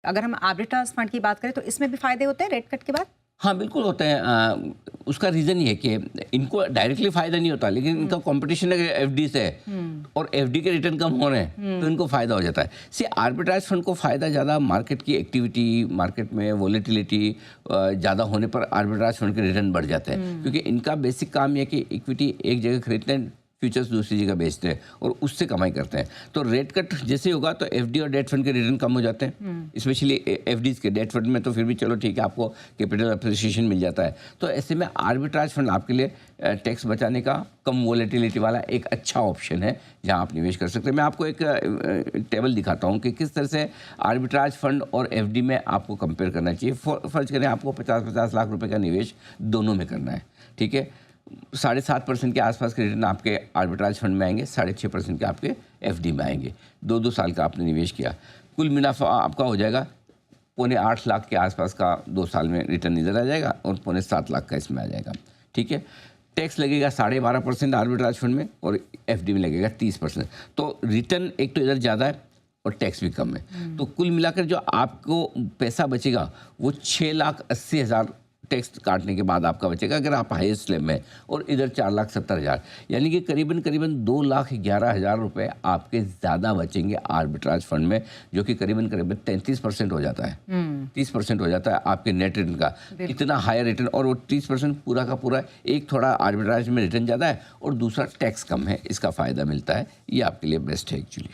अगर हम arbitrage fund की बात करें तो इसमें भी फायदे होते हैं रेट कट के बाद? हाँ, बिल्कुल होते हैं। उसका रीज़न ये है कि इनको डायरेक्टली फ़ायदा नहीं होता, लेकिन इनका कंपटीशन अगर एफडी से है और एफडी के रिटर्न कम हो रहे हैं तो इनको फ़ायदा हो जाता है। सी आर्बिट्राज फंड को फ़ायदा ज़्यादा मार्केट की एक्टिविटी, मार्केट में वॉलेटिलिटी ज़्यादा होने पर आर्बिट्राज फंड के रिटर्न बढ़ जाते हैं, क्योंकि इनका बेसिक काम यह है कि इक्विटी एक जगह खरीदते हैं, फ्यूचर्स दूसरी जगह बेचते हैं और उससे कमाई करते हैं। तो रेट कट जैसे होगा तो एफडी और डेट फंड के रिटर्न कम हो जाते हैं, स्पेशली एफडीज के। डेट फंड में तो फिर भी चलो ठीक है, आपको कैपिटल अप्रिसिएशन मिल जाता है। तो ऐसे में आर्बिट्राज फंड आपके लिए टैक्स बचाने का, कम वोलेटिलिटी वाला एक अच्छा ऑप्शन है जहां आप निवेश कर सकते हैं। मैं आपको एक टेबल दिखाता हूं कि किस तरह से आर्बिट्राज फंड और एफडी में आपको कंपेयर करना चाहिए। फर्ज करें आपको 50-50 लाख रुपए का निवेश दोनों में करना है, ठीक है। 7.5% के आसपास के रिटर्न आपके आर्बिट्राज फंड में आएंगे, 6.5% के आपके एफडी में आएंगे। 2-2 साल का आपने निवेश किया, कुल मुनाफा आपका हो जाएगा 8.25 लाख के आसपास का 2 साल में रिटर्न इधर आ जाएगा और 7.25 लाख का इसमें आ जाएगा, ठीक है। टैक्स लगेगा 12.5% आर्बिट्राज फंड में और एफडी में लगेगा 30%। तो रिटर्न एक तो इधर ज़्यादा है और टैक्स भी कम है। तो कुल मिलाकर जो आपको पैसा बचेगा वो 6,80,000 टैक्स काटने के बाद आपका बचेगा, अगर आप हाईएस्ट स्लैब में, और इधर 4,70,000, यानी कि करीबन 2,11,000 रुपए आपके ज़्यादा बचेंगे आर्बिट्राज फंड में, जो कि करीबन 33% हो जाता है। 30% हो जाता है आपके नेट रिटर्न का। इतना हायर रिटर्न, और वो 30% पूरा का पूरा, एक थोड़ा आर्बिट्राज में रिटर्न ज़्यादा है और दूसरा टैक्स कम है, इसका फ़ायदा मिलता है। ये आपके लिए बेस्ट है एक्चुअली।